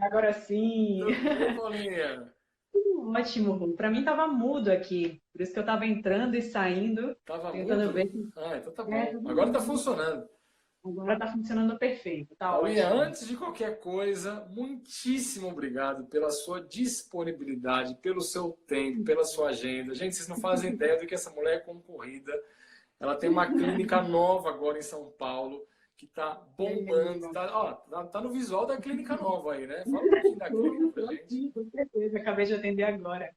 agora sim. Tudo bem, Paulinha? Ótimo. Para mim estava mudo aqui, por isso que eu estava entrando e saindo, Tava tentando ver mudo? se Ah, então tá é bom. tudo Agora tá mudo. funcionando. Agora está funcionando perfeito, tá Paulinha, ótimo. antes de qualquer coisa, muitíssimo obrigado pela sua disponibilidade, pelo seu tempo, pela sua agenda. Gente, vocês não fazem ideia do que essa mulher é concorrida. Ela tem uma clínica nova agora em São Paulo, que tá bombando. É, Tá no visual da clínica nova aí, né? Fala um pouquinho da clínica pra tô gente. aqui, com certeza. Acabei de atender agora.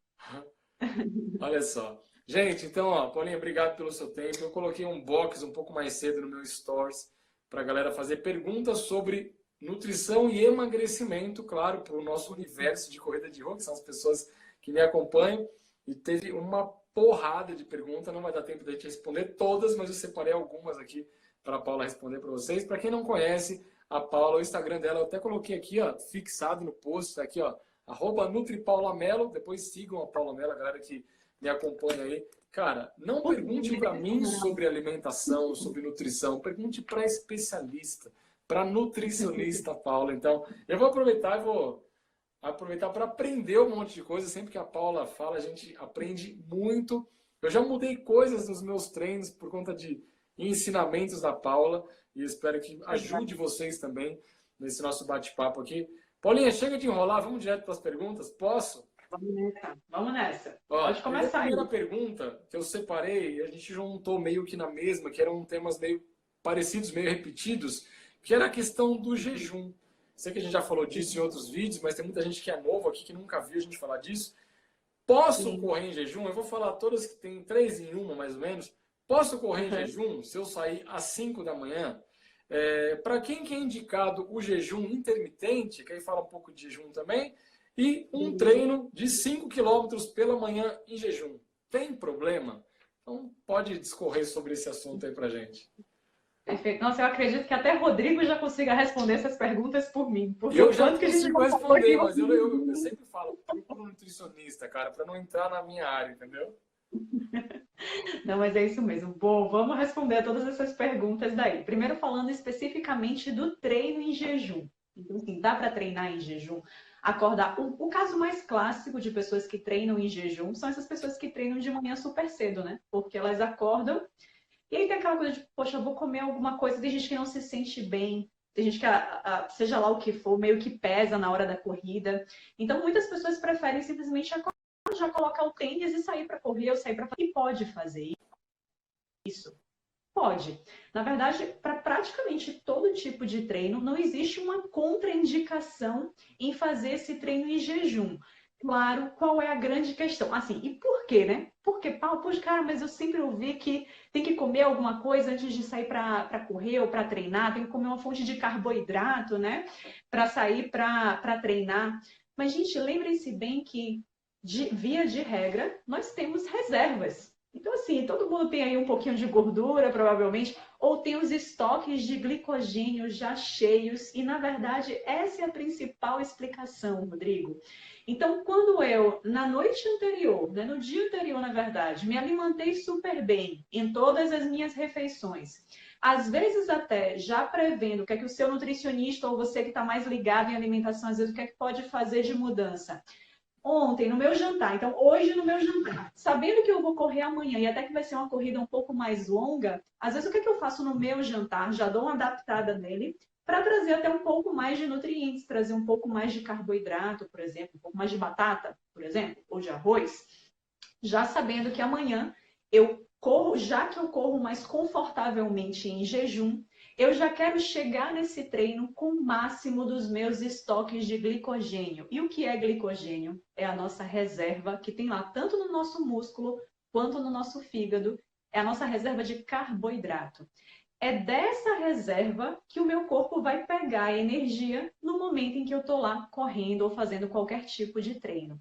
Olha só. Gente, então, ó, Paulinha, obrigado pelo seu tempo. Eu coloquei um box um pouco mais cedo no meu Stories para a galera fazer perguntas sobre nutrição e emagrecimento, claro, para o nosso universo de corrida de rua, que são as pessoas que me acompanham. E teve uma porrada de perguntas, não vai dar tempo da gente responder todas, mas eu separei algumas aqui para a Paula responder para vocês. Para quem não conhece a Paula, o Instagram dela, eu até coloquei aqui, ó, fixado no post, tá aqui, ó, @NutriPaulaMelo. Depois sigam a Paula Mello, a galera que me acompanha aí. Cara, não pergunte para mim sobre alimentação, sobre nutrição. Pergunte para especialista, para nutricionista, Paula. Então, eu vou aproveitar e vou aproveitar para aprender um monte de coisa. Sempre que a Paula fala, a gente aprende muito. Eu já mudei coisas nos meus treinos por conta de ensinamentos da Paula e espero que ajude vocês também nesse nosso bate-papo aqui. Paulinha, chega de enrolar, vamos direto para as perguntas? Posso? Vamos nessa. Vamos nessa. Ó, Pode peguei a começar primeira aí. pergunta que eu separei e a gente juntou meio que na mesma, que eram temas meio parecidos, meio repetidos, que era a questão do jejum. Sei que a gente já falou disso em outros vídeos, mas tem muita gente que é novo aqui que nunca viu a gente falar disso. Posso Sim. correr em jejum? Eu vou falar todas que tem 3 em 1, mais ou menos. Posso correr em Uhum. jejum se eu sair às 5 da manhã? Para quem que é indicado o jejum intermitente, que aí fala um pouco de jejum também, e um Beleza. treino de 5 quilômetros pela manhã em jejum. Tem problema? Então pode discorrer sobre esse assunto aí pra gente. Perfeito. Nossa, eu acredito que até Rodrigo já consiga responder essas perguntas por mim, E porque eu o já quanto que a gente consigo já falou aqui. responder, mas eu sempre falo, procura um nutricionista, cara, para não entrar na minha área, entendeu? Não, mas é isso mesmo. Bom, vamos responder a todas essas perguntas daí. Primeiro falando especificamente do treino em jejum. Então, assim, dá para treinar em jejum? Acordar. O caso mais clássico de pessoas que treinam em jejum são essas pessoas que treinam de manhã super cedo, né? Porque elas acordam e aí tem aquela coisa de, poxa, eu vou comer alguma coisa. Tem gente que não se sente bem. Tem gente que, seja lá o que for, meio que pesa na hora da corrida. Então, muitas pessoas preferem simplesmente acordar, já colocar o tênis e sair para correr ou sair para... E pode fazer isso. Pode. Na verdade, para praticamente todo tipo de treino, não existe uma contraindicação em fazer esse treino em jejum. Claro, qual é a grande questão? Assim, e por quê, né? Porque, Paulo, poxa, cara, mas eu sempre ouvi que tem que comer alguma coisa antes de sair para correr ou para treinar, tem que comer uma fonte de carboidrato, né? Para sair para treinar. Mas, gente, lembrem-se bem que, via de regra, nós temos reservas. Então, assim, todo mundo tem aí um pouquinho de gordura, provavelmente, ou tem os estoques de glicogênio já cheios, e na verdade essa é a principal explicação, Rodrigo. Então, quando eu, na noite anterior, né, no dia anterior, na verdade, me alimentei super bem em todas as minhas refeições, às vezes até já prevendo o que é que o seu nutricionista ou você que está mais ligado em alimentação, às vezes o que é que pode fazer de mudança ontem no meu jantar, então hoje no meu jantar, sabendo que eu vou correr amanhã e até que vai ser uma corrida um pouco mais longa, às vezes o que é que eu faço no meu jantar? Já dou uma adaptada nele para trazer até um pouco mais de nutrientes, trazer um pouco mais de carboidrato, por exemplo, um pouco mais de batata, por exemplo, ou de arroz, já sabendo que amanhã eu corro, já que eu corro mais confortavelmente em jejum, eu já quero chegar nesse treino com o máximo dos meus estoques de glicogênio. E o que é glicogênio? É a nossa reserva que tem lá tanto no nosso músculo quanto no nosso fígado. É a nossa reserva de carboidrato. É dessa reserva que o meu corpo vai pegar a energia no momento em que eu estou lá correndo ou fazendo qualquer tipo de treino.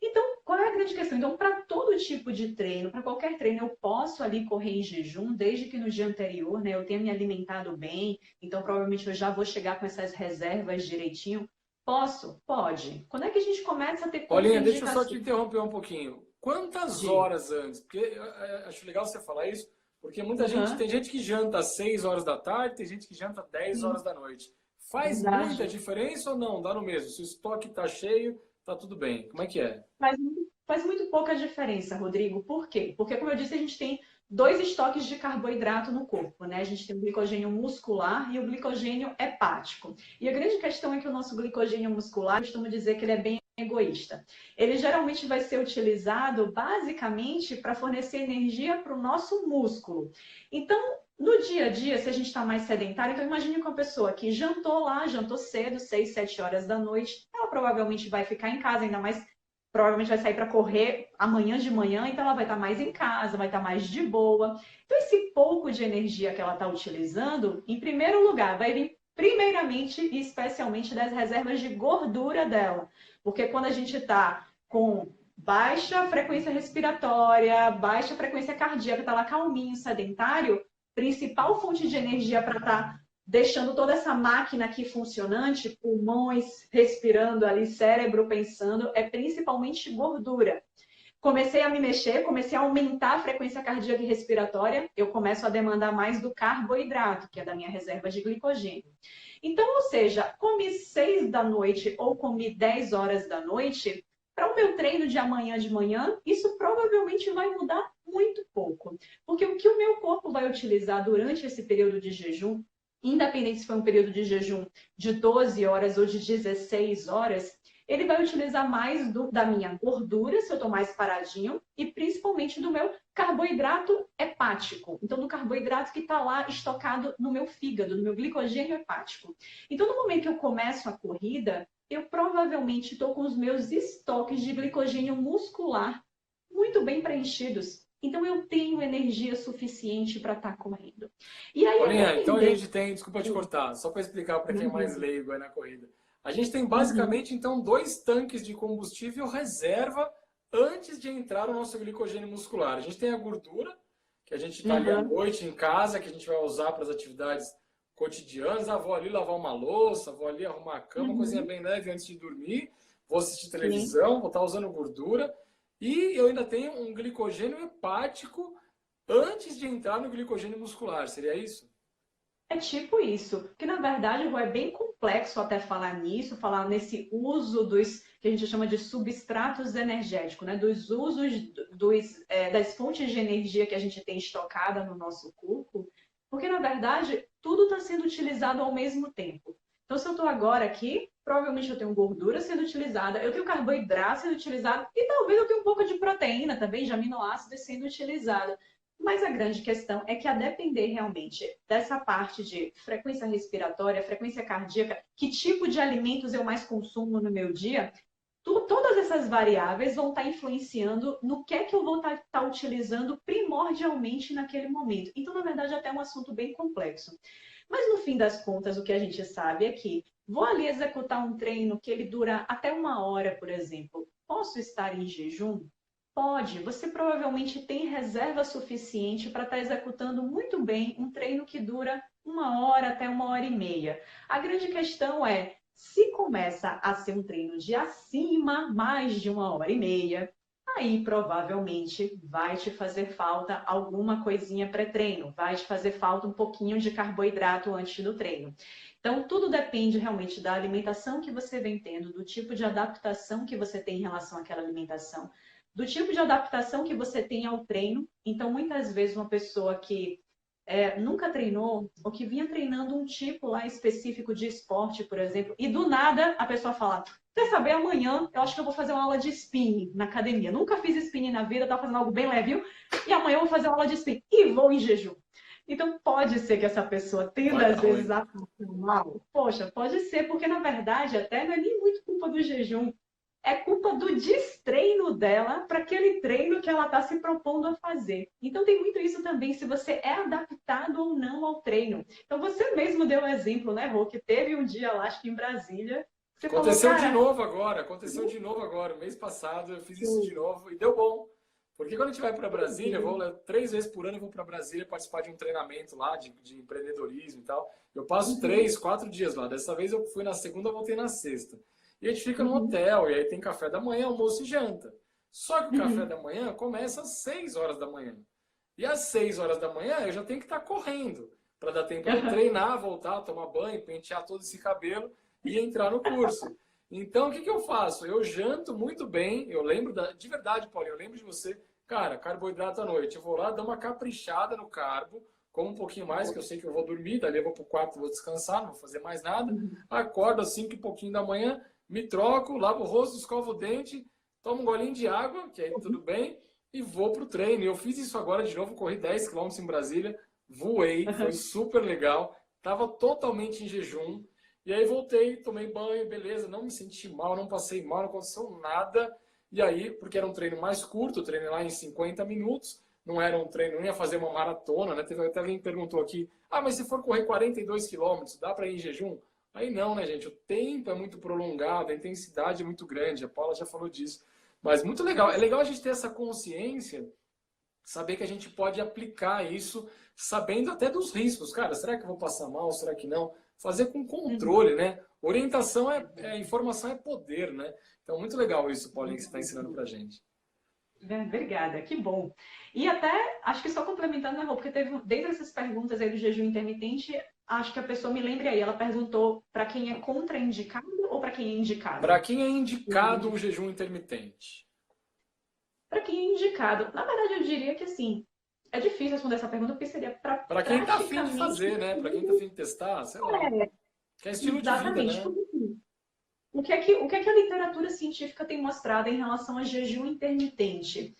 Então, qual é a grande questão? Então, para todo tipo de treino, para qualquer treino, eu posso ali correr em jejum, desde que no dia anterior, né, eu tenha me alimentado bem, então provavelmente eu já vou chegar com essas reservas direitinho. Posso? Pode. Quando é que a gente começa a ter Paulinha, deixa eu só te contraindicações? interromper um pouquinho. Quantas De... horas antes? Porque acho legal você falar isso, porque muita gente Uhum. tem gente que janta às 6 horas da tarde, tem gente que janta às 10 horas Sim. da noite. Faz muita Verdade. diferença ou não? Dá no mesmo? Se o estoque está cheio, tá tudo bem. Como é que é? Faz muito pouca diferença, Rodrigo. Por quê? Porque, como eu disse, a gente tem dois estoques de carboidrato no corpo, né? A gente tem o glicogênio muscular e o glicogênio hepático. E a grande questão é que o nosso glicogênio muscular, eu costumo dizer que ele é bem egoísta. Ele geralmente vai ser utilizado basicamente para fornecer energia para o nosso músculo. Então, no dia a dia, se a gente está mais sedentário, então imagine com uma pessoa que jantou lá, jantou cedo, 6, 7 horas da noite, ela provavelmente vai ficar em casa, ainda mais provavelmente vai sair para correr amanhã de manhã, então ela vai estar mais em casa, vai estar mais de boa. Então, esse pouco de energia que ela está utilizando, em primeiro lugar, vai vir primeiramente e especialmente das reservas de gordura dela. Porque quando a gente está com baixa frequência respiratória, baixa frequência cardíaca, está lá calminho, sedentário, principal fonte de energia para estar deixando toda essa máquina aqui funcionante, pulmões respirando ali, cérebro pensando, é principalmente gordura. Comecei a me mexer, comecei a aumentar a frequência cardíaca e respiratória, eu começo a demandar mais do carboidrato, que é da minha reserva de glicogênio. Então, ou seja, comi 6 da noite ou comi 10 horas da noite, para o meu treino de amanhã de manhã, isso provavelmente vai mudar muito pouco. Porque o que o meu corpo vai utilizar durante esse período de jejum, independente se for um período de jejum de 12 horas ou de 16 horas, ele vai utilizar mais da minha gordura, se eu estou mais paradinho, e principalmente do meu carboidrato hepático. Então, do carboidrato que está lá estocado no meu fígado, no meu glicogênio hepático. Então, no momento que eu começo a corrida, eu provavelmente estou com os meus estoques de glicogênio muscular muito bem preenchidos. Então, eu tenho energia suficiente para estar correndo. E aí, a Paulinha, então a depender... gente tem, desculpa te cortar, só para explicar para quem é mais Uhum, leigo aí na corrida. A gente tem uhum, basicamente então dois tanques de combustível reserva antes de entrar o nosso glicogênio muscular. A gente tem a gordura, que a gente está ali à uhum, noite em casa, que a gente vai usar para as atividades cotidianas. Ah, vou ali lavar uma louça, vou ali arrumar a cama, uma coisinha uhum, bem leve antes de dormir. Vou assistir sim. televisão, vou estar usando gordura. E eu ainda tenho um glicogênio hepático antes de entrar no glicogênio muscular. Seria isso? É tipo isso, que na verdade Rô, é bem complexo até falar nisso, falar nesse uso dos que a gente chama de substratos energéticos, né? Dos usos das fontes de energia que a gente tem estocada no nosso corpo, porque na verdade tudo está sendo utilizado ao mesmo tempo. Então, se eu estou agora aqui, provavelmente eu tenho gordura sendo utilizada, eu tenho carboidrato sendo utilizado e talvez eu tenha um pouco de proteína também, de aminoácidos sendo utilizado. Mas a grande questão é que, a depender realmente dessa parte de frequência respiratória, frequência cardíaca, que tipo de alimentos eu mais consumo no meu dia, todas essas variáveis vão estar influenciando no que é que eu vou estar utilizando primordialmente naquele momento. Então, na verdade, até é um assunto bem complexo. Mas, no fim das contas, o que a gente sabe é que vou ali executar um treino que ele dura até 1 hora, por exemplo. Posso estar em jejum? Pode, você provavelmente tem reserva suficiente para estar executando muito bem um treino que dura 1 hora até 1 hora e meia. A grande questão é, se começa a ser um treino de acima mais de 1 hora e meia, aí provavelmente vai te fazer falta alguma coisinha pré-treino, vai te fazer falta um pouquinho de carboidrato antes do treino. Então, tudo depende realmente da alimentação que você vem tendo, do tipo de adaptação que você tem em relação àquela alimentação, do tipo de adaptação que você tem ao treino. Então, muitas vezes, uma pessoa que nunca treinou, ou que vinha treinando um tipo lá específico de esporte, por exemplo, e do nada a pessoa fala: quer saber, amanhã eu acho que eu vou fazer uma aula de spinning na academia. Nunca fiz spinning na vida, tá fazendo algo bem leve, e amanhã eu vou fazer uma aula de spinning e vou em jejum. Então, pode ser que essa pessoa Vai tenda, dar às vezes, ruim. a passar mal. Poxa, pode ser, porque na verdade até não é nem muito culpa do jejum, é culpa do destreino dela para aquele treino que ela está se propondo a fazer. Então tem muito isso também, se você é adaptado ou não ao treino. Então você mesmo deu um exemplo, né, Rô, que teve um dia lá, acho que em Brasília, você falou, cara, Aconteceu de novo agora. Mês passado eu fiz isso de novo e deu bom. Porque quando a gente vai para Brasília, eu vou 3 vezes por ano, eu vou para Brasília participar de um treinamento lá de empreendedorismo e tal. Eu passo uhum, 3, 4 dias lá. Dessa vez eu fui na segunda, voltei na sexta. E a gente fica no uhum, hotel, e aí tem café da manhã, almoço e janta. Só que o café uhum, da manhã começa às 6 horas da manhã. E às 6 horas da manhã eu já tenho que estar correndo para dar tempo de treinar, voltar, tomar banho, pentear todo esse cabelo e entrar no curso. Então, o que eu faço? Eu janto muito bem, eu lembro, de verdade, Paulinho, eu lembro de você, cara, carboidrato à noite. Eu vou lá, dou uma caprichada no carbo, como um pouquinho mais, que eu sei que eu vou dormir, dali eu vou pro quarto, vou descansar, não vou fazer mais nada. Acordo às 5 e pouquinho da manhã, me troco, lavo o rosto, escovo o dente, tomo um golinho de água, que aí tudo bem, e vou pro treino. Eu fiz isso agora de novo, corri 10 quilômetros em Brasília, voei, foi super legal, tava totalmente em jejum. E aí voltei, tomei banho, beleza, não me senti mal, não passei mal, não aconteceu nada. E aí, porque era um treino mais curto, eu treinei lá em 50 minutos, não era um treino, não ia fazer uma maratona, né? Teve até alguém que perguntou aqui, mas se for correr 42 quilômetros, dá para ir em jejum? Aí não, né, gente? O tempo é muito prolongado, a intensidade é muito grande, a Paula já falou disso. Mas muito legal, é legal a gente ter essa consciência, saber que a gente pode aplicar isso, sabendo até dos riscos. Cara, será que eu vou passar mal? Será que não? Fazer com controle, né? Orientação informação é poder, né? Então, muito legal isso, Paulinho, que você está ensinando pra gente. Obrigada, que bom. E até, acho que só complementando, né, Rô, porque teve, dentre essas perguntas aí do jejum intermitente, acho que a pessoa me lembre aí, ela perguntou para quem é contraindicado ou para quem é indicado? Para quem é indicado o jejum intermitente? Para quem é indicado. Na verdade, eu diria que, assim, é difícil responder essa pergunta, porque seria para quem está afim de fazer, né? Para quem está afim de testar, sei lá. Que é estilo de vida, né? O que é que a literatura científica tem mostrado em relação a jejum intermitente?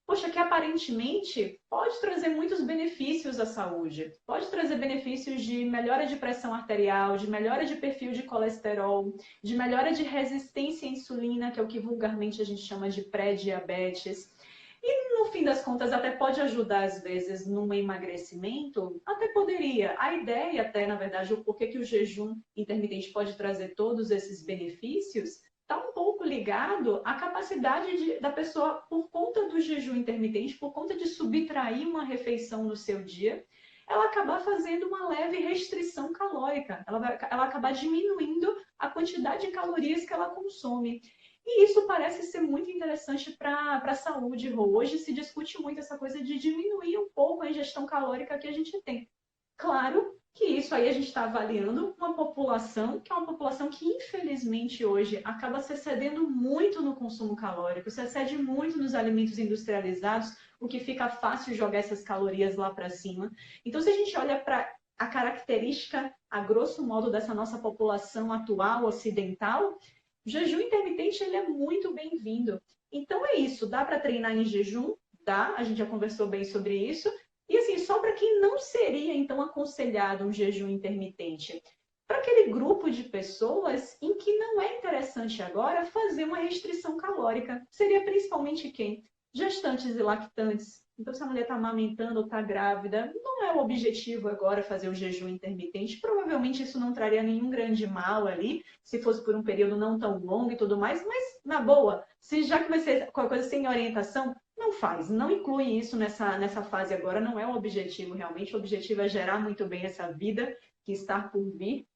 Poxa, que aparentemente pode trazer muitos benefícios à saúde. Pode trazer benefícios de melhora de pressão arterial, de melhora de perfil de colesterol, de melhora de resistência à insulina, que é o que vulgarmente a gente chama de pré-diabetes. E no fim das contas até pode ajudar às vezes num emagrecimento, até poderia. A ideia até, na verdade, o porquê que o jejum intermitente pode trazer todos esses benefícios, está um pouco ligado à capacidade da pessoa, por conta do jejum intermitente, por conta de subtrair uma refeição no seu dia, ela acabar fazendo uma leve restrição calórica. Ela acabar diminuindo a quantidade de calorias que ela consome. E isso parece ser muito interessante para a saúde. Hoje se discute muito essa coisa de diminuir um pouco a ingestão calórica que a gente tem. Claro que isso aí a gente está avaliando uma população que é uma população que, infelizmente, hoje acaba se excedendo muito no consumo calórico, se excede muito nos alimentos industrializados, o que fica fácil jogar essas calorias lá para cima. Então, se a gente olha para a característica, a grosso modo, dessa nossa população atual ocidental, o jejum intermitente ele é muito bem-vindo. Então é isso, dá para treinar em jejum? Dá, a gente já conversou bem sobre isso. E assim, só para quem não seria então aconselhado um jejum intermitente, para aquele grupo de pessoas em que não é interessante agora fazer uma restrição calórica, seria principalmente quem? Gestantes e lactantes. Então, se a mulher está amamentando ou está grávida, não é o objetivo agora fazer o jejum intermitente. Provavelmente isso não traria nenhum grande mal ali, se fosse por um período não tão longo e tudo mais, mas na boa, se já que vai ser qualquer coisa sem orientação, não faz, não inclui isso nessa fase agora, não é o objetivo realmente, o objetivo é gerar muito bem essa vida que está por vir.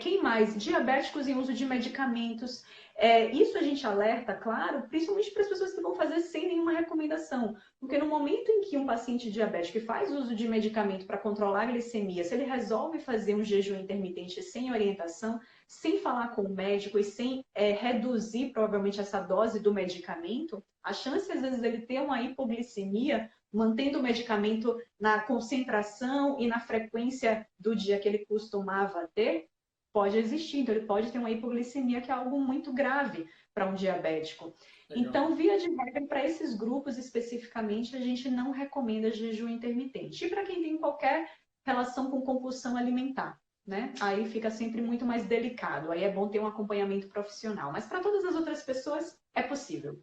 Quem mais? Diabéticos em uso de medicamentos. Isso a gente alerta, claro, principalmente para as pessoas que vão fazer sem nenhuma recomendação. Porque no momento em que um paciente diabético faz uso de medicamento para controlar a glicemia, se ele resolve fazer um jejum intermitente sem orientação, sem falar com o médico e sem reduzir provavelmente essa dose do medicamento, a chance às vezes dele ter uma hipoglicemia, mantendo o medicamento na concentração e na frequência do dia que ele costumava ter, pode existir. Então, ele pode ter uma hipoglicemia, que é algo muito grave para um diabético. Legal. Então, via de regra, para esses grupos especificamente, a gente não recomenda jejum intermitente. E para quem tem qualquer relação com compulsão alimentar, né? Aí fica sempre muito mais delicado. Aí é bom ter um acompanhamento profissional. Mas para todas as outras pessoas, é possível.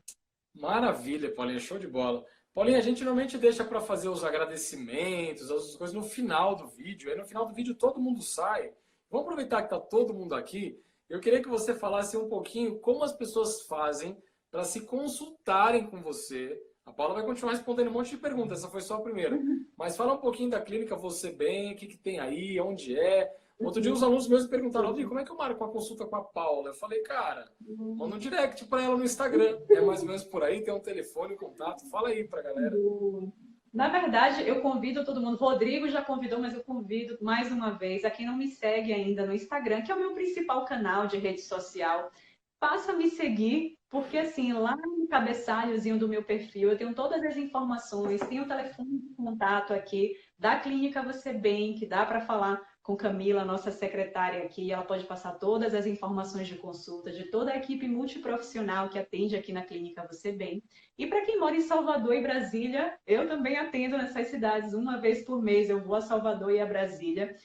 Maravilha, Paulinha. Show de bola. Paulinha, a gente normalmente deixa para fazer os agradecimentos, as coisas no final do vídeo. Aí no final do vídeo todo mundo sai. Vamos aproveitar que está todo mundo aqui. Eu queria que você falasse um pouquinho como as pessoas fazem para se consultarem com você. A Paula vai continuar respondendo um monte de perguntas, essa foi só a primeira. Mas fala um pouquinho da clínica Você Bem, o que tem aí, onde é. Outro dia os alunos meus me perguntaram, Rodrigo, como é que eu marco uma consulta com a Paula? Eu falei, cara, manda um direct para ela no Instagram. É mais ou menos por aí, tem um telefone, um contato. Fala aí pra galera. Na verdade, eu convido todo mundo. Rodrigo já convidou, mas eu convido mais uma vez a quem não me segue ainda no Instagram, que é o meu principal canal de rede social. Passa a me seguir, porque assim, lá no cabeçalhozinho do meu perfil, eu tenho todas as informações, tenho o telefone de contato aqui da Clínica Você Bem, que dá para falar com Camila, nossa secretária aqui, ela pode passar todas as informações de consulta de toda a equipe multiprofissional que atende aqui na Clínica Você Bem. E para quem mora em Salvador e Brasília, eu também atendo nessas cidades uma vez por mês, eu vou a Salvador e a Brasília.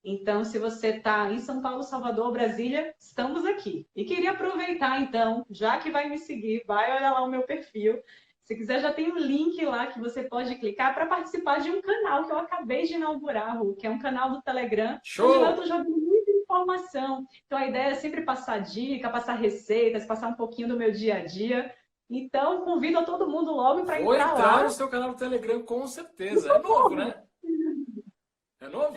Então, se você está em São Paulo, Salvador, Brasília, estamos aqui. E queria aproveitar, então, já que vai me seguir, vai olhar lá o meu perfil. Se quiser, já tem um link lá que você pode clicar para participar de um canal que eu acabei de inaugurar, Ru, que é um canal do Telegram, onde lá eu Show! estou jogando muita informação. Então, a ideia é sempre passar dica, passar receitas, passar um pouquinho do meu dia a dia. Então, convido a todo mundo logo para Vou entrar entrar no lá. seu canal do Telegram com certeza. É novo, né? É novo?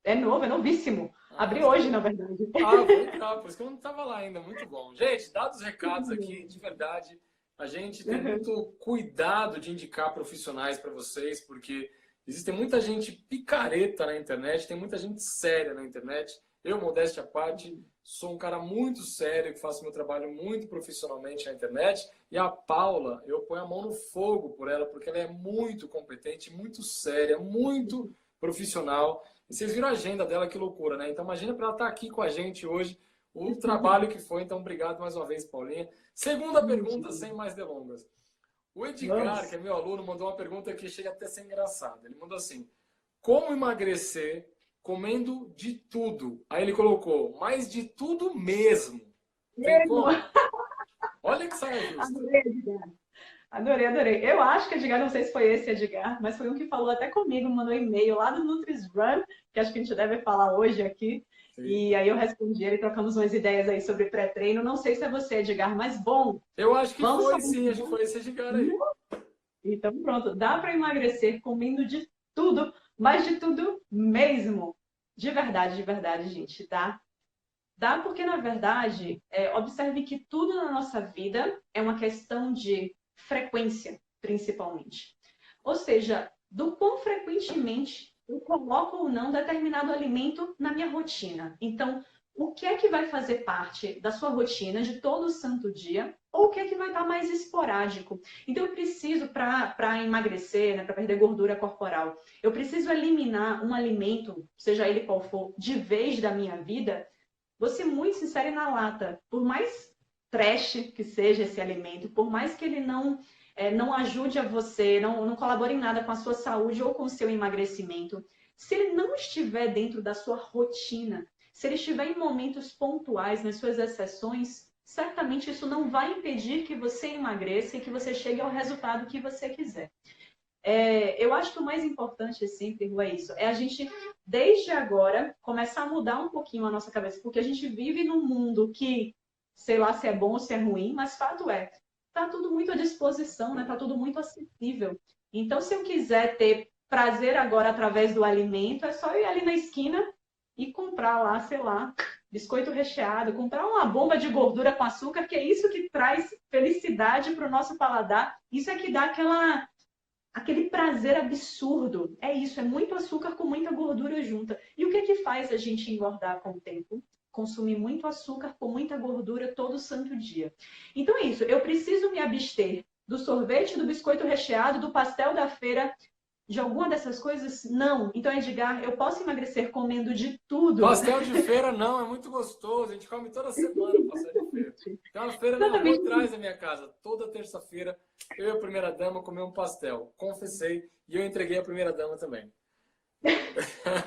É novo, é novíssimo. Ah, Abri que hoje, na legal. verdade. Ah, vou entrar, por isso que eu não estava lá ainda. Muito bom. Gente, dados os recados aqui, de verdade, a gente tem muito cuidado de indicar profissionais para vocês, porque existe muita gente picareta na internet, tem muita gente séria na internet. Eu, modéstia à parte, sou um cara muito sério, que faço meu trabalho muito profissionalmente na internet. E a Paula, eu ponho a mão no fogo por ela, porque ela é muito competente, muito séria, muito profissional. E vocês viram a agenda dela, que loucura, né? Então imagina para ela estar aqui com a gente hoje, o trabalho que foi. Então obrigado mais uma vez, Paulinha. Segunda pergunta, sem mais delongas. O Edgar, que Vamos. é meu aluno, mandou uma pergunta que chega até a ser engraçada. Ele mandou assim: como emagrecer comendo de tudo? Aí ele colocou, mas de tudo mesmo. Tem Mesmo. como? Olha que saia justa. Adorei, Edgar. Adorei, adorei. Eu acho que Edgar, não sei se foi esse Edgar, mas foi um que falou até comigo, mandou e-mail lá do NutrisRun, que acho que a gente deve falar hoje aqui. Sim. E aí eu respondi ele, trocamos umas ideias aí sobre pré-treino. Não sei se é você, Edgar, mas bom, Eu acho que vamos foi, falar sim. Acho que então. foi esse Edgar aí. Então pronto, dá para emagrecer comendo de tudo, mas de tudo mesmo. De verdade, gente, tá? Dá porque, na verdade, observe que tudo na nossa vida é uma questão de frequência, principalmente. Ou seja, do quão frequentemente eu coloco ou não determinado alimento na minha rotina. Então, o que é que vai fazer parte da sua rotina de todo santo dia? Ou o que é que vai estar mais esporádico? Então, eu preciso, para emagrecer, né, para perder gordura corporal, eu preciso eliminar um alimento, seja ele qual for, de vez da minha vida. Vou ser muito sincera e na lata. Por mais trash que seja esse alimento, por mais que ele não ajude a você, não colabore em nada com a sua saúde ou com o seu emagrecimento, se ele não estiver dentro da sua rotina, se ele estiver em momentos pontuais, nas suas exceções, certamente isso não vai impedir que você emagreça e que você chegue ao resultado que você quiser. Eu acho que o mais importante sempre, Ru, é isso. É a gente, desde agora, começar a mudar um pouquinho a nossa cabeça. Porque a gente vive num mundo que, sei lá se é bom ou se é ruim, mas fato é, tá tudo muito à disposição, né? Tá tudo muito acessível. Então, se eu quiser ter prazer agora através do alimento, é só eu ir ali na esquina e comprar lá, sei lá, biscoito recheado, comprar uma bomba de gordura com açúcar, que é isso que traz felicidade para o nosso paladar. Isso é que dá aquele prazer absurdo. É isso, é muito açúcar com muita gordura junta. E o que é que faz a gente engordar com o tempo? Consumir muito açúcar com muita gordura todo santo dia. Então é isso, eu preciso me abster do sorvete, do biscoito recheado, do pastel da feira, de alguma dessas coisas? Não. Então, Edgar, eu posso emagrecer comendo de tudo. Pastel de feira não, é muito gostoso. A gente come toda semana pastel de feira. Tem uma feira na rua Exatamente. atrás da minha casa. Toda terça-feira, eu e a primeira dama comemos um pastel. Confessei. E eu entreguei a primeira dama também.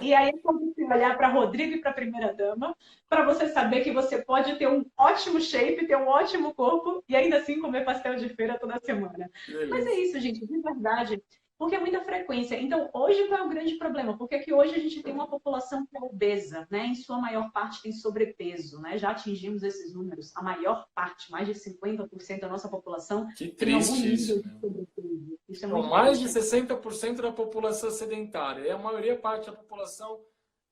E aí, quando você olhar para Rodrigo e para a primeira-dama, para você saber que você pode ter um ótimo shape, ter um ótimo corpo e ainda assim comer pastel de feira toda semana. Que Mas é delícia. isso, gente, de verdade. Porque é muita frequência. Então, hoje qual é o grande problema? Porque aqui hoje a gente tem uma população que é obesa, né? Em sua maior parte tem sobrepeso, né? Já atingimos esses números. A maior parte, mais de 50% da nossa população, Que tem algum triste nível isso, de né? sobrepeso. Isso é Então, muito mais de triste. 60% da população sedentária. E a maioria parte da população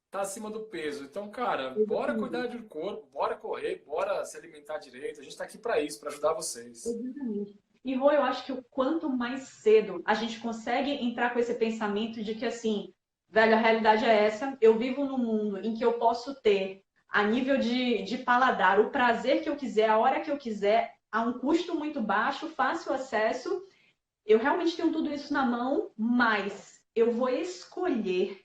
está acima do peso. Então, cara, bora cuidar do corpo, bora correr, bora se alimentar direito. A gente está aqui para isso, para ajudar vocês. Exatamente. E, Rô, eu acho que o quanto mais cedo a gente consegue entrar com esse pensamento de que, assim, velho, a realidade é essa, eu vivo num mundo em que eu posso ter, a nível de paladar, o prazer que eu quiser, a hora que eu quiser, a um custo muito baixo, fácil acesso, eu realmente tenho tudo isso na mão, mas eu vou escolher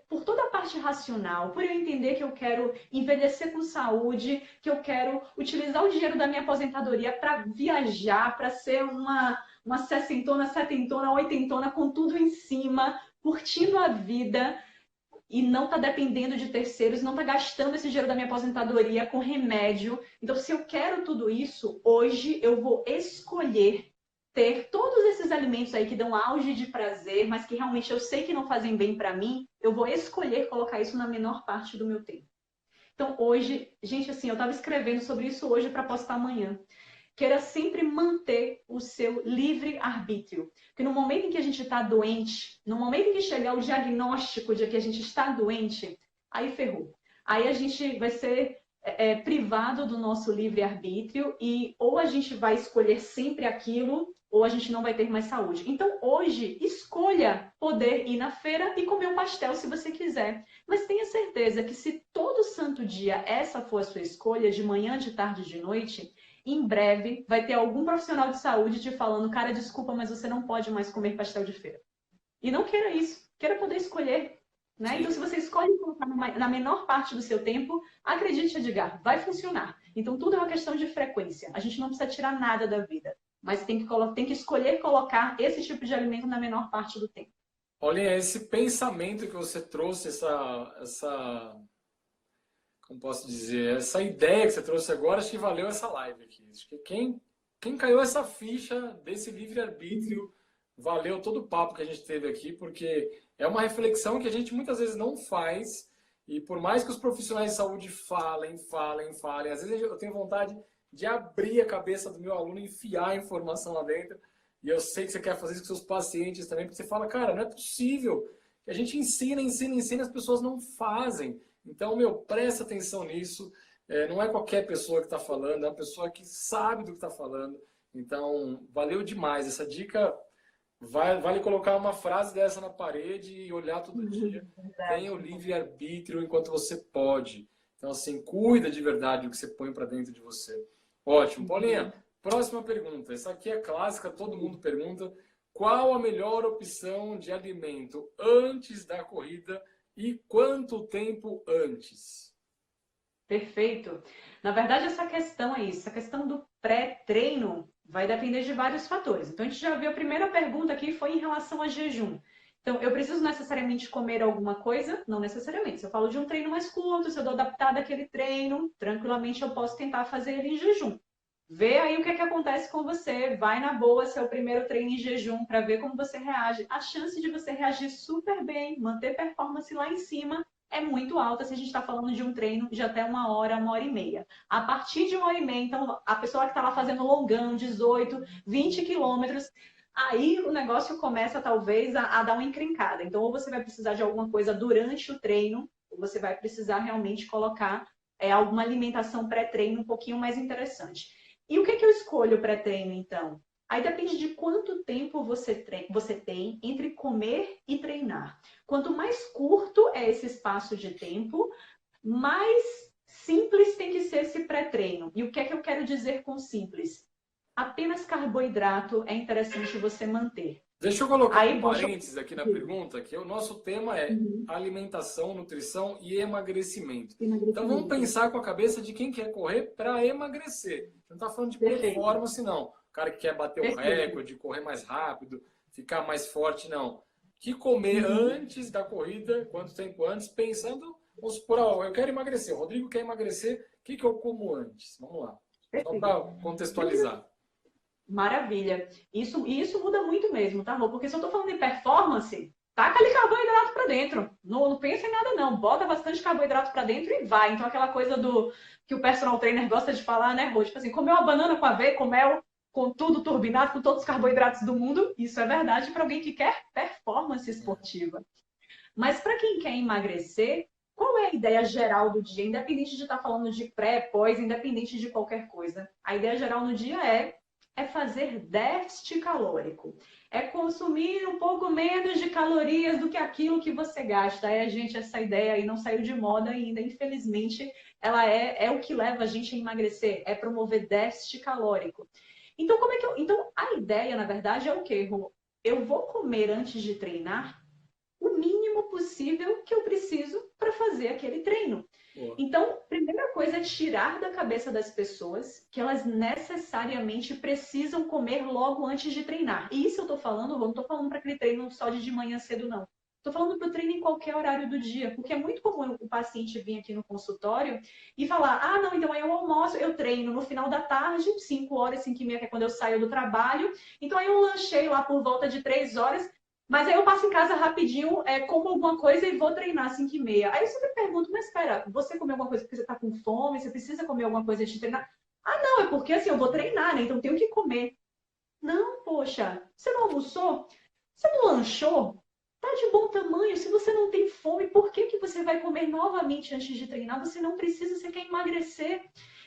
por toda a parte racional, por eu entender que eu quero envelhecer com saúde, que eu quero utilizar o dinheiro da minha aposentadoria para viajar, para ser uma sessentona, setentona, oitentona, com tudo em cima, curtindo a vida e não tá dependendo de terceiros, não tá gastando esse dinheiro da minha aposentadoria com remédio. Então, se eu quero tudo isso, hoje eu vou escolher ter todos esses alimentos aí que dão auge de prazer, mas que realmente eu sei que não fazem bem para mim, eu vou escolher colocar isso na menor parte do meu tempo. Então, hoje, gente, assim, eu estava escrevendo sobre isso hoje para postar amanhã. Queira sempre manter o seu livre-arbítrio. Porque no momento em que a gente está doente, no momento em que chegar o diagnóstico de que a gente está doente, aí ferrou. Aí a gente vai ser privado do nosso livre-arbítrio e ou a gente vai escolher sempre aquilo ou a gente não vai ter mais saúde. Então, hoje, escolha poder ir na feira e comer um pastel se você quiser. Mas tenha certeza que se todo santo dia essa for a sua escolha, de manhã, de tarde, de noite, em breve vai ter algum profissional de saúde te falando, cara, desculpa, mas você não pode mais comer pastel de feira. E não queira isso, queira poder escolher. Né? Então, se você escolhe colocar na menor parte do seu tempo, acredite, Edgar, vai funcionar. Então, tudo é uma questão de frequência. A gente não precisa tirar nada da vida, mas tem que escolher colocar esse tipo de alimento na menor parte do tempo. Olha, esse pensamento que você trouxe, como posso dizer, essa ideia que você trouxe agora, acho que valeu essa live aqui. Acho que quem caiu essa ficha desse livre-arbítrio, valeu todo o papo que a gente teve aqui, porque é uma reflexão que a gente muitas vezes não faz, e por mais que os profissionais de saúde falem, às vezes eu tenho vontade de abrir a cabeça do meu aluno e enfiar a informação lá dentro, e eu sei que você quer fazer isso com seus pacientes também, porque você fala, cara, não é possível. A gente ensina, as pessoas não fazem. Então, presta atenção nisso. Não é qualquer pessoa que está falando, é uma pessoa que sabe do que está falando. Então, valeu demais. Essa dica vale colocar uma frase dessa na parede e olhar todo dia. Tenha o livre-arbítrio enquanto você pode. Então, assim, cuida de verdade do que você põe para dentro de você. Ótimo. Paulinha, próxima pergunta. Essa aqui é clássica, todo mundo pergunta. Qual a melhor opção de alimento antes da corrida e quanto tempo antes? Perfeito. Na verdade, essa questão é isso. Essa questão do pré-treino vai depender de vários fatores. Então, a gente já viu a primeira pergunta aqui foi em relação a jejum. Então, eu preciso necessariamente comer alguma coisa? Não necessariamente. Se eu falo de um treino mais curto, se eu dou adaptado àquele treino, tranquilamente eu posso tentar fazer ele em jejum. Vê aí o que acontece com você. Vai na boa, seu primeiro treino em jejum, para ver como você reage. A chance de você reagir super bem, manter performance lá em cima, é muito alta se a gente está falando de um treino de até 1 hora, 1 hora e meia. A partir de 1 hora e meia, então, a pessoa que está lá fazendo longão, 18, 20 quilômetros, aí o negócio começa talvez a dar uma encrencada. Então, ou você vai precisar de alguma coisa durante o treino, ou você vai precisar realmente colocar alguma alimentação pré-treino um pouquinho mais interessante. E o que eu escolho pré-treino, então? Aí depende de quanto tempo você tem entre comer e treinar. Quanto mais curto é esse espaço de tempo, mais simples tem que ser esse pré-treino. E o que eu quero dizer com simples? Apenas carboidrato é interessante você manter. Deixa eu colocar um parênteses aqui na pergunta, que o nosso tema é alimentação, nutrição e emagrecimento. Então vamos pensar com a cabeça de quem quer correr para emagrecer. Não está falando de performance, não. O cara que quer bater o recorde, correr mais rápido, ficar mais forte, não. Que comer antes da corrida, quanto tempo antes, pensando, vamos supor, eu quero emagrecer, o Rodrigo quer emagrecer, o que eu como antes? Vamos lá, só para contextualizar. Maravilha. Isso muda muito mesmo, tá, Rô? Porque se eu tô falando de performance, taca ali carboidrato para dentro. Não pensa em nada, não. Bota bastante carboidrato para dentro e vai. Então, aquela coisa que o personal trainer gosta de falar, né, Rô? Tipo assim, comer uma banana com aveia, com mel, com tudo turbinado, com todos os carboidratos do mundo. Isso é verdade para alguém que quer performance esportiva. Mas para quem quer emagrecer, qual é a ideia geral do dia? Independente de estar falando de pré, pós, independente de qualquer coisa. A ideia geral no dia é é fazer déficit calórico. É consumir um pouco menos de calorias do que aquilo que você gasta. Aí, gente, essa ideia aí não saiu de moda ainda, infelizmente, ela é o que leva a gente a emagrecer, é promover déficit calórico. Então, então, a ideia, na verdade, é o quê, Rô? Eu vou comer antes de treinar o mínimo possível que eu preciso para fazer aquele treino. Boa. Então, primeira coisa é tirar da cabeça das pessoas que elas necessariamente precisam comer logo antes de treinar. E isso eu estou falando, não estou falando para aquele treino só de manhã cedo, não. Estou falando para o treino em qualquer horário do dia, porque é muito comum o paciente vir aqui no consultório e falar, ah, não, então aí eu almoço, eu treino no final da tarde, 5 horas, 5h30, que é quando eu saio do trabalho, então aí eu lanchei lá por volta de 3 horas, mas aí eu passo em casa rapidinho, como alguma coisa e vou treinar às 5h30. Aí eu sempre pergunto, mas espera, você comeu alguma coisa porque você está com fome? Você precisa comer alguma coisa antes de treinar? Ah, não, é porque assim, eu vou treinar, né? Então tenho que comer. Não, poxa, você não almoçou? Você não lanchou? Tá de bom tamanho. Se você não tem fome, por que que você vai comer novamente antes de treinar? Você não precisa, você quer emagrecer.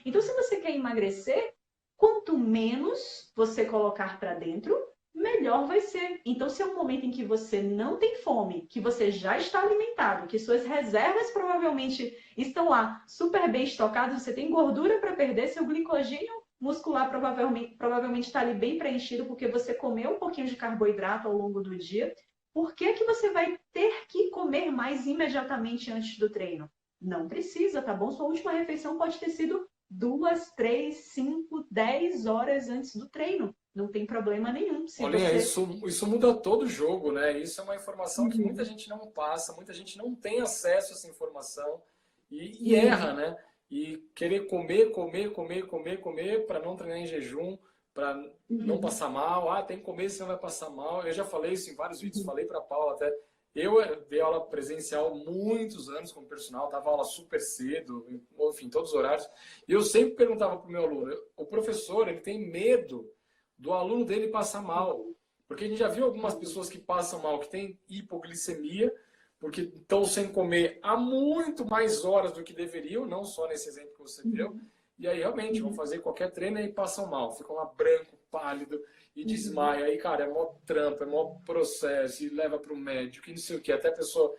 Então, se você quer emagrecer, quanto menos você colocar para dentro, melhor vai ser. Então, se é um momento em que você não tem fome, que você já está alimentado, que suas reservas provavelmente estão lá super bem estocadas, você tem gordura para perder, seu glicogênio muscular provavelmente está ali bem preenchido porque você comeu um pouquinho de carboidrato ao longo do dia. Por que que você vai ter que comer mais imediatamente antes do treino? Não precisa, tá bom? Sua última refeição pode ter sido 2, 3, 5, 10 horas antes do treino. Não tem problema nenhum. Se Paulinha, você... isso muda todo o jogo, né? Isso é uma informação que muita Uhum. gente não passa, muita gente não tem acesso a essa informação e erra, Sim. né? E querer comer, comer, comer, comer, comer para não treinar em jejum, para não Uhum. passar mal. Ah, tem que comer, senão vai passar mal. Eu já falei isso em vários vídeos, Uhum. falei para a Paula até. Eu dei aula presencial muitos anos como personal, dava aula super cedo, enfim, todos os horários. E eu sempre perguntava para o meu aluno, o professor, ele tem medo do aluno dele passar mal. Porque a gente já viu algumas pessoas que passam mal, que têm hipoglicemia, porque estão sem comer há muito mais horas do que deveriam, não só nesse exemplo que você deu. Uhum. E aí realmente vão Uhum. fazer qualquer treino e passam mal, ficam lá branco, pálido e Uhum. desmaia. Aí, cara, é mó trampo, é mó processo, e leva para o médico, e não sei o que, até a pessoa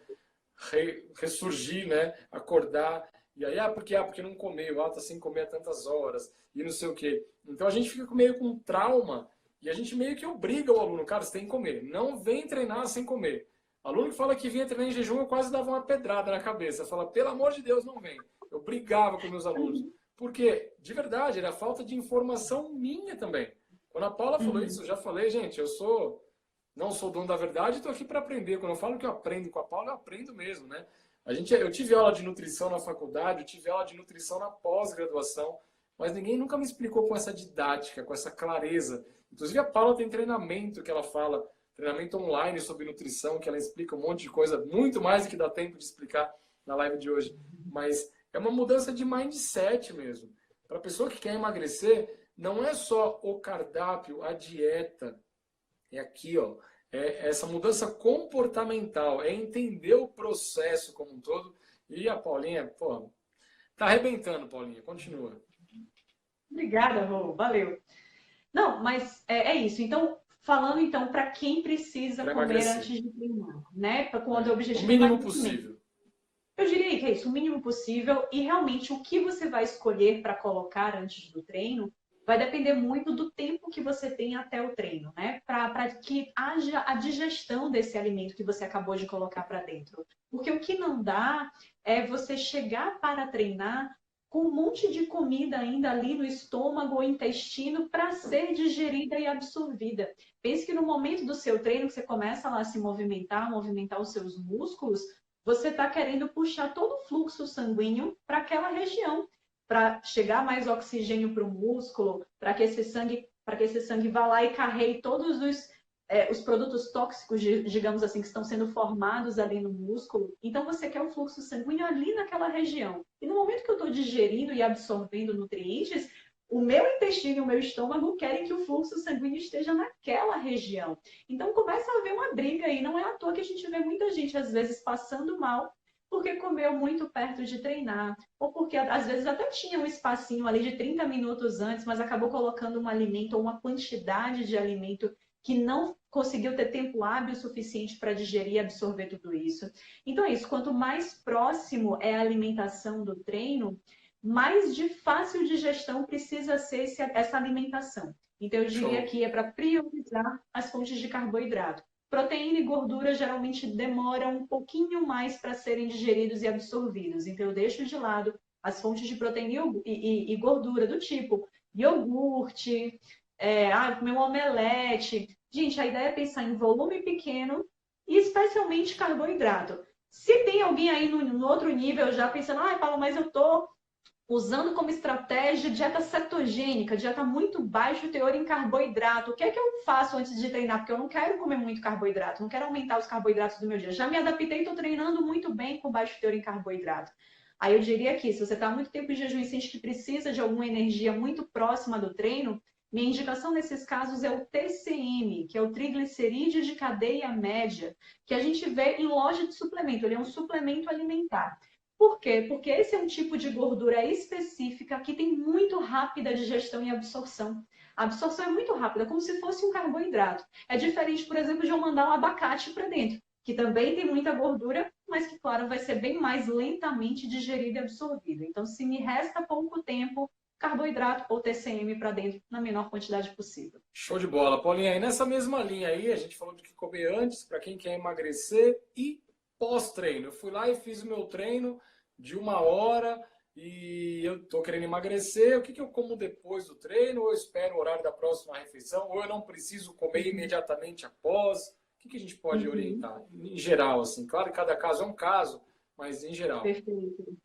ressurgir, né? Acordar. E aí, porque não comeu, tá sem comer há tantas horas, e não sei o quê. Então a gente fica meio com trauma e a gente meio que obriga o aluno, cara, você tem que comer. Não vem treinar sem comer. Aluno que fala que vinha treinar em jejum, eu quase dava uma pedrada na cabeça. Fala, pelo amor de Deus, não vem. Eu brigava com meus alunos. Porque, de verdade, era falta de informação minha também. Quando a Paula falou Uhum. isso, eu já falei, gente, não sou dono da verdade, estou aqui para aprender. Quando eu falo que eu aprendo com a Paula, eu aprendo mesmo, né? Eu tive aula de nutrição na faculdade, eu tive aula de nutrição na pós-graduação, mas ninguém nunca me explicou com essa didática, com essa clareza. Inclusive a Paula tem treinamento que ela fala, treinamento online sobre nutrição, que ela explica um monte de coisa, muito mais do que dá tempo de explicar na live de hoje. Mas é uma mudança de mindset mesmo. Para a pessoa que quer emagrecer, não é só o cardápio, a dieta. É aqui, ó. É essa mudança comportamental, é entender o processo como um todo. E a Paulinha, pô, tá arrebentando, Paulinha. Continua. Obrigada, Rô. Valeu. Não, mas é isso. Então, falando então para quem precisa Para comer emagrecer. antes de treinar, né? Quando o É. O objetivo é mínimo emagrecimento. possível. Eu diria que é isso, o mínimo possível. E realmente o que você vai escolher para colocar antes do treino vai depender muito do tempo que você tem até o treino, né? Para que haja a digestão desse alimento que você acabou de colocar para dentro. Porque o que não dá é você chegar para treinar com um monte de comida ainda ali no estômago ou intestino para ser digerida e absorvida. Pense que no momento do seu treino, que você começa lá a se movimentar os seus músculos, você está querendo puxar todo o fluxo sanguíneo para aquela região, para chegar mais oxigênio para o músculo, para que esse sangue vá lá e carregue todos os produtos tóxicos, digamos assim, que estão sendo formados ali no músculo. Então, você quer o fluxo sanguíneo ali naquela região. E no momento que eu estou digerindo e absorvendo nutrientes, o meu intestino e o meu estômago querem que o fluxo sanguíneo esteja naquela região. Então, começa a haver uma briga aí. Não é à toa que a gente vê muita gente, às vezes, passando mal porque comeu muito perto de treinar, ou porque às vezes até tinha um espacinho ali de 30 minutos antes, mas acabou colocando um alimento ou uma quantidade de alimento que não conseguiu ter tempo hábil suficiente para digerir e absorver tudo isso. Então é isso, quanto mais próximo é a alimentação do treino, mais de fácil digestão precisa ser essa alimentação. Então eu diria Show. que é para priorizar as fontes de carboidrato. Proteína e gordura geralmente demoram um pouquinho mais para serem digeridos e absorvidos. Então, eu deixo de lado as fontes de proteína e gordura, do tipo iogurte, comer um omelete. Gente, a ideia é pensar em volume pequeno e especialmente carboidrato. Se tem alguém aí no outro nível já pensando, Paulo, mas eu estou usando como estratégia dieta cetogênica, dieta muito baixo teor em carboidrato. O que é que eu faço antes de treinar? Porque eu não quero comer muito carboidrato, não quero aumentar os carboidratos do meu dia. Já me adaptei, estou treinando muito bem com baixo teor em carboidrato. Aí eu diria que se você está muito tempo em jejum e sente que precisa de alguma energia muito próxima do treino, minha indicação nesses casos é o TCM, que é o triglicerídeo de cadeia média, que a gente vê em loja de suplemento. Ele é um suplemento alimentar. Por quê? Porque esse é um tipo de gordura específica que tem muito rápida digestão e absorção. A absorção é muito rápida, como se fosse um carboidrato. É diferente, por exemplo, de eu mandar um abacate para dentro, que também tem muita gordura, mas que, claro, vai ser bem mais lentamente digerido e absorvido. Então, se me resta pouco tempo, carboidrato ou TCM para dentro na menor quantidade possível. Show de bola. Paulinha, e nessa mesma linha aí, a gente falou de que comer antes, para quem quer emagrecer, e pós-treino. Eu fui lá e fiz o meu treino de 1 hora e eu tô querendo emagrecer. O que eu como depois do treino? Ou eu espero o horário da próxima refeição? Ou eu não preciso comer imediatamente após? O que a gente pode orientar? Em geral, assim. Claro que cada caso é um caso, mas em geral. Perfeito.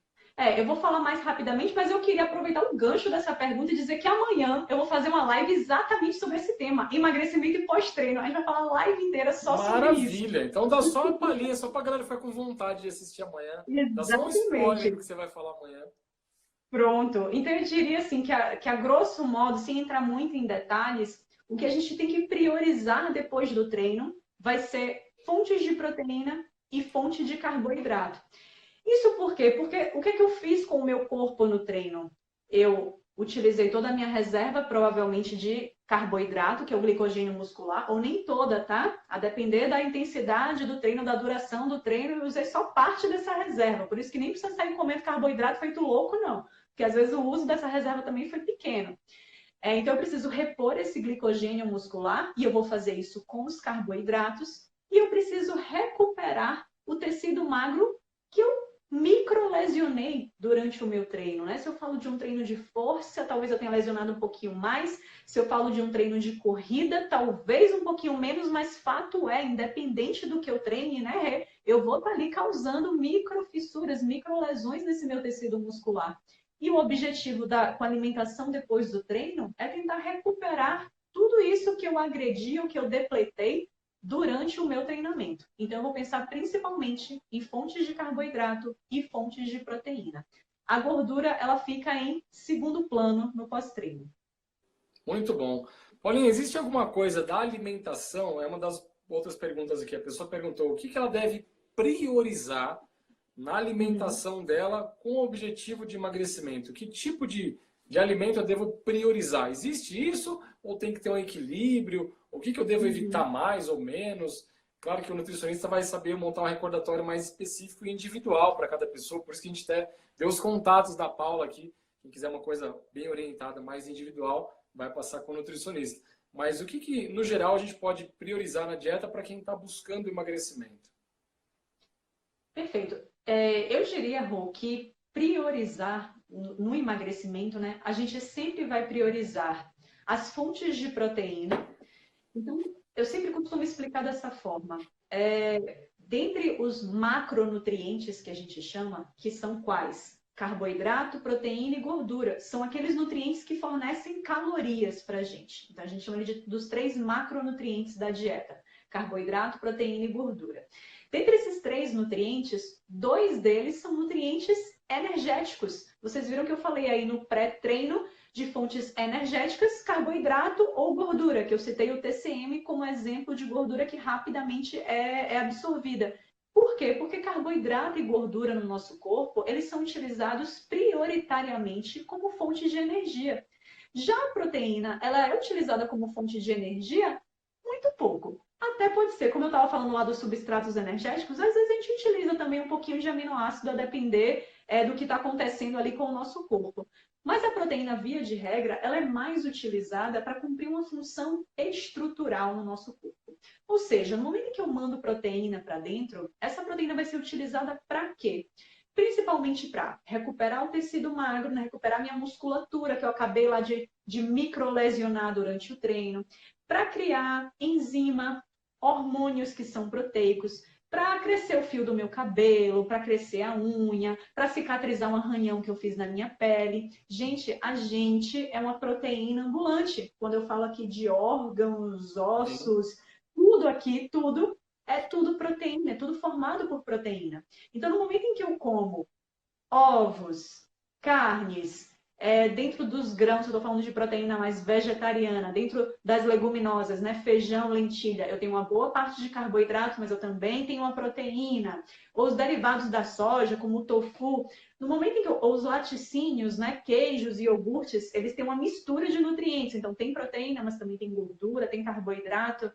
Eu vou falar mais rapidamente, mas eu queria aproveitar o gancho dessa pergunta e dizer que amanhã eu vou fazer uma live exatamente sobre esse tema, emagrecimento e pós-treino. A gente vai falar a live inteira só sobre isso. Maravilha! Então dá só uma palhinha, só pra galera ficar com vontade de assistir amanhã. Dá só um spoiler do Exatamente. que você vai falar amanhã. Pronto. Então eu diria assim que a grosso modo, sem entrar muito em detalhes, o que a gente tem que priorizar depois do treino vai ser fontes de proteína e fonte de carboidrato. Isso por quê? Porque o que é que eu fiz com o meu corpo no treino? Eu utilizei toda a minha reserva, provavelmente de carboidrato, que é o glicogênio muscular, ou nem toda, tá? A depender da intensidade do treino, da duração do treino, eu usei só parte dessa reserva. Por isso que nem precisa sair comendo carboidrato feito louco, não. Porque às vezes o uso dessa reserva também foi pequeno. Então eu preciso repor esse glicogênio muscular, e eu vou fazer isso com os carboidratos, e eu preciso recuperar o tecido magro que eu microlesionei durante o meu treino, né? Se eu falo de um treino de força, talvez eu tenha lesionado um pouquinho mais. Se eu falo de um treino de corrida, talvez um pouquinho menos, mas fato é, independente do que eu treine, né? Eu vou estar ali causando microfissuras, microlesões nesse meu tecido muscular. E o objetivo com a alimentação depois do treino é tentar recuperar tudo isso que eu agredi ou que eu depletei durante o meu treinamento. Então, eu vou pensar principalmente em fontes de carboidrato e fontes de proteína. A gordura, ela fica em segundo plano no pós-treino. Muito bom. Paulinha, existe alguma coisa da alimentação? É uma das outras perguntas aqui. A pessoa perguntou o que ela deve priorizar na alimentação dela com o objetivo de emagrecimento. Que tipo de alimento eu devo priorizar? Existe isso ou tem que ter um equilíbrio? O que eu devo evitar mais ou menos? Claro que o nutricionista vai saber montar um recordatório mais específico e individual para cada pessoa, por isso que a gente até deu os contatos da Paula aqui. Quem quiser uma coisa bem orientada, mais individual, vai passar com o nutricionista. Mas o que no geral, a gente pode priorizar na dieta para quem está buscando emagrecimento? Perfeito. Eu diria, Rô, que priorizar no emagrecimento, né? A gente sempre vai priorizar as fontes de proteína. Então, eu sempre costumo explicar dessa forma. Dentre os macronutrientes que a gente chama, que são quais? Carboidrato, proteína e gordura. São aqueles nutrientes que fornecem calorias para a gente. Então, a gente chama dos 3 macronutrientes da dieta: carboidrato, proteína e gordura. Dentre esses 3 nutrientes, 2 deles são nutrientes energéticos. Vocês viram que eu falei aí no pré-treino de fontes energéticas, carboidrato ou gordura, que eu citei o TCM como exemplo de gordura que rapidamente é absorvida. Por quê? Porque carboidrato e gordura no nosso corpo, eles são utilizados prioritariamente como fonte de energia. Já a proteína, ela é utilizada como fonte de energia muito pouco. Até pode ser, como eu estava falando lá dos substratos energéticos, às vezes a gente utiliza também um pouquinho de aminoácido a depender do que está acontecendo ali com o nosso corpo. Mas a proteína, via de regra, ela é mais utilizada para cumprir uma função estrutural no nosso corpo. Ou seja, no momento que eu mando proteína para dentro, essa proteína vai ser utilizada para quê? Principalmente para recuperar o tecido magro, né? Recuperar minha musculatura, que eu acabei lá de microlesionar durante o treino, para criar enzima, hormônios que são proteicos, para crescer o fio do meu cabelo, para crescer a unha, para cicatrizar um arranhão que eu fiz na minha pele. Gente, a gente é uma proteína ambulante. Quando eu falo aqui de órgãos, ossos, tudo aqui, tudo é tudo proteína, é tudo formado por proteína. Então, no momento em que eu como ovos, carnes, dentro dos grãos, eu estou falando de proteína mais vegetariana, dentro das leguminosas, né? Feijão, lentilha, eu tenho uma boa parte de carboidrato, mas eu também tenho uma proteína. Ou os derivados da soja, como o tofu. No momento em que ou os laticínios, né? Queijos e iogurtes, eles têm uma mistura de nutrientes. Então, tem proteína, mas também tem gordura, tem carboidrato.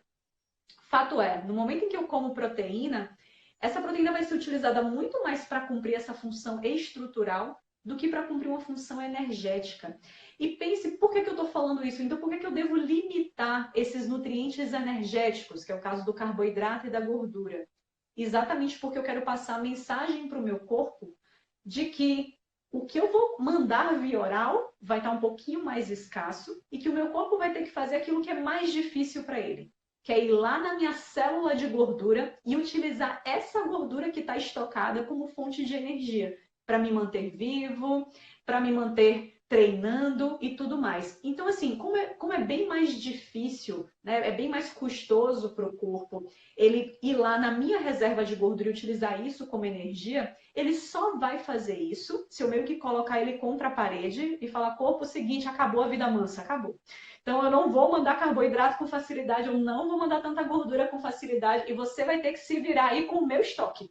Fato é, no momento em que eu como proteína, essa proteína vai ser utilizada muito mais para cumprir essa função estrutural do que para cumprir uma função energética. E pense, por que eu estou falando isso? Então, por que eu devo limitar esses nutrientes energéticos, que é o caso do carboidrato e da gordura? Exatamente porque eu quero passar a mensagem para o meu corpo de que o que eu vou mandar via oral vai estar um pouquinho mais escasso e que o meu corpo vai ter que fazer aquilo que é mais difícil para ele, que é ir lá na minha célula de gordura e utilizar essa gordura que está estocada como fonte de energia para me manter vivo, para me manter treinando e tudo mais. Então, assim, como é bem mais difícil, né? É bem mais custoso para o corpo ele ir lá na minha reserva de gordura e utilizar isso como energia, ele só vai fazer isso se eu meio que colocar ele contra a parede e falar, corpo, seguinte, acabou a vida mansa, acabou. Então, eu não vou mandar carboidrato com facilidade, eu não vou mandar tanta gordura com facilidade, e você vai ter que se virar aí com o meu estoque.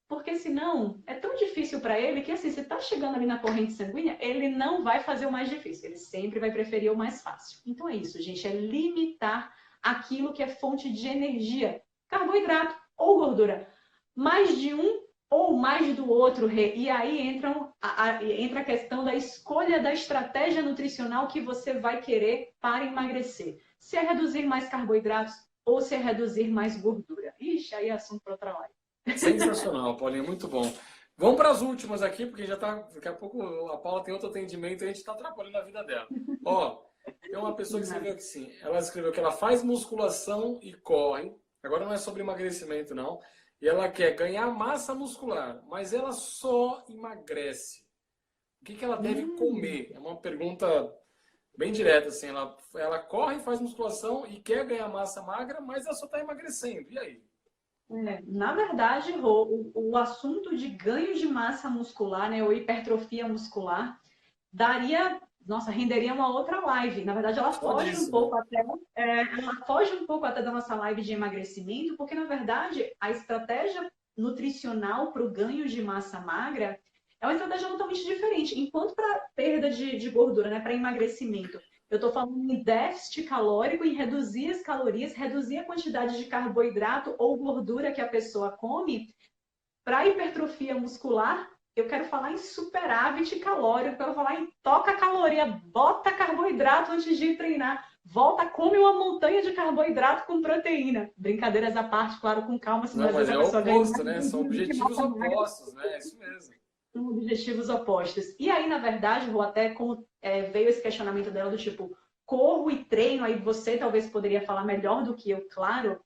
Porque senão, é tão difícil para ele que, assim, se está chegando ali na corrente sanguínea, ele não vai fazer o mais difícil, ele sempre vai preferir o mais fácil. Então é isso, gente, é limitar aquilo que é fonte de energia, carboidrato ou gordura. Mais de um ou mais do outro, e aí entra a questão da escolha da estratégia nutricional que você vai querer para emagrecer. Se é reduzir mais carboidratos ou se é reduzir mais gordura. Ixi, aí é assunto para outra live. Sensacional, Paulinha, muito bom. Vamos para as últimas aqui, porque já tá. Daqui a pouco a Paula tem outro atendimento e a gente está atrapalhando a vida dela. Ó, tem uma pessoa que escreveu aqui sim. Ela escreveu que ela faz musculação e corre. Agora não é sobre emagrecimento, não. E ela quer ganhar massa muscular, mas ela só emagrece. O que ela deve comer? É uma pergunta bem direta, assim. Ela corre, faz musculação e quer ganhar massa magra, mas ela só está emagrecendo. E aí? Na verdade, Rô, o assunto de ganho de massa muscular, né, ou hipertrofia muscular, renderia uma outra live. Na verdade, ela foge um pouco até da nossa live de emagrecimento, porque, na verdade, a estratégia nutricional para o ganho de massa magra é uma estratégia totalmente diferente. Enquanto para perda de gordura, né, para emagrecimento, eu estou falando em déficit calórico, em reduzir as calorias, reduzir a quantidade de carboidrato ou gordura que a pessoa come. Para hipertrofia muscular, eu quero falar em superávit calórico, eu quero falar em toca caloria, bota carboidrato antes de treinar, volta, come uma montanha de carboidrato com proteína. Brincadeiras à parte, claro, com calma, senão Não, mas é a pessoa oposto, né? São objetivos opostos, né? É isso mesmo. São objetivos opostos. E aí, na verdade, vou até como veio esse questionamento dela do tipo, corro e treino, aí você talvez poderia falar melhor do que eu, claro.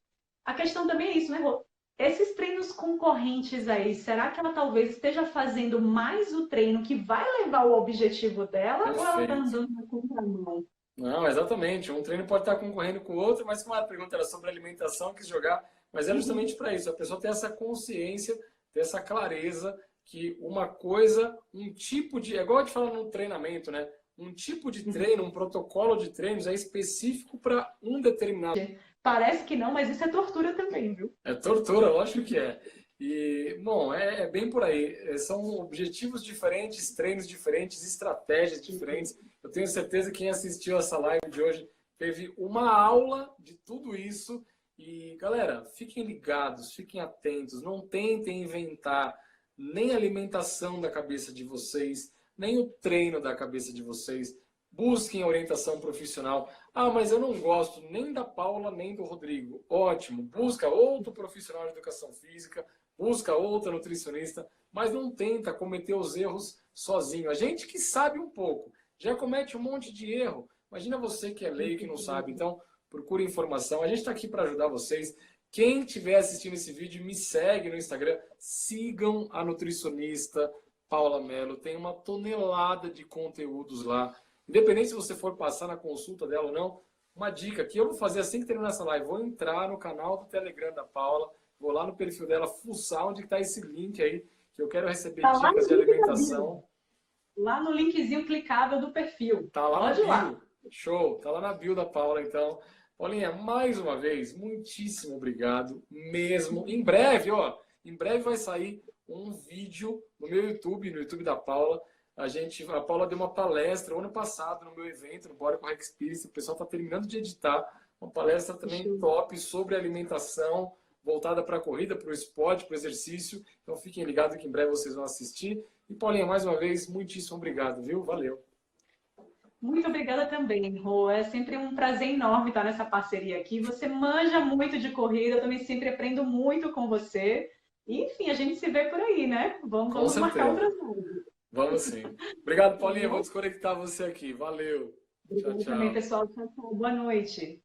A questão também é isso, né, Rô? Esses treinos concorrentes aí, será que ela talvez esteja fazendo mais o treino que vai levar ao objetivo dela? Perfeito. Ou ela está andando na contramão? Não, exatamente. Um treino pode estar concorrendo com o outro, mas como a pergunta era sobre alimentação, quis jogar, mas é justamente para isso. A pessoa ter essa consciência, ter essa clareza que uma coisa, um tipo de... É igual a gente fala no treinamento, né? Um tipo de treino, um protocolo de treinos é específico para um determinado... Parece que não, mas isso é tortura também, viu? É tortura, lógico que é. E, bom, é bem por aí. São objetivos diferentes, treinos diferentes, estratégias diferentes. Eu tenho certeza que quem assistiu essa live de hoje teve uma aula de tudo isso. E, galera, fiquem ligados, fiquem atentos. Não tentem inventar nem a alimentação da cabeça de vocês, nem o treino da cabeça de vocês. Busquem orientação profissional. Ah, mas eu não gosto nem da Paula, nem do Rodrigo. Ótimo, busca outro profissional de educação física, busca outra nutricionista, mas não tenta cometer os erros sozinho. A gente que sabe um pouco, já comete um monte de erro. Imagina você que é leigo, que não sabe. Então, procure informação. A gente está aqui para ajudar vocês. Quem estiver assistindo esse vídeo, me segue no Instagram. Sigam a nutricionista Paula Mello. Tem uma tonelada de conteúdos lá. Independente se você for passar na consulta dela ou não, uma dica que eu vou fazer assim que terminar essa live. Vou entrar no canal do Telegram da Paula, vou lá no perfil dela, fuçar onde está esse link aí, que eu quero receber dicas de alimentação. Lá no linkzinho clicável do perfil. Tá lá Pode na bio. lá. Show, tá lá na bio da Paula, então. Paulinha, mais uma vez, muitíssimo obrigado mesmo. Em breve, ó, em breve vai sair um vídeo no meu YouTube, no YouTube da Paula. A Paula deu uma palestra ano passado no meu evento, no Bora Correct Experience. O pessoal está terminando de editar uma palestra também top sobre alimentação, voltada para a corrida, para o esporte, para o exercício. Então fiquem ligados que em breve vocês vão assistir. E Paulinha, mais uma vez, muitíssimo obrigado, viu? Valeu. Muito obrigada também, Rô. É sempre um prazer enorme estar nessa parceria aqui. Você manja muito de corrida, eu também sempre aprendo muito com você. E, enfim, a gente se vê por aí, né? Vamos marcar outras vezes. Vamos sim. Obrigado, Paulinha. Vou desconectar você aqui. Valeu. Obrigada também, pessoal. Tchau, tchau. Boa noite.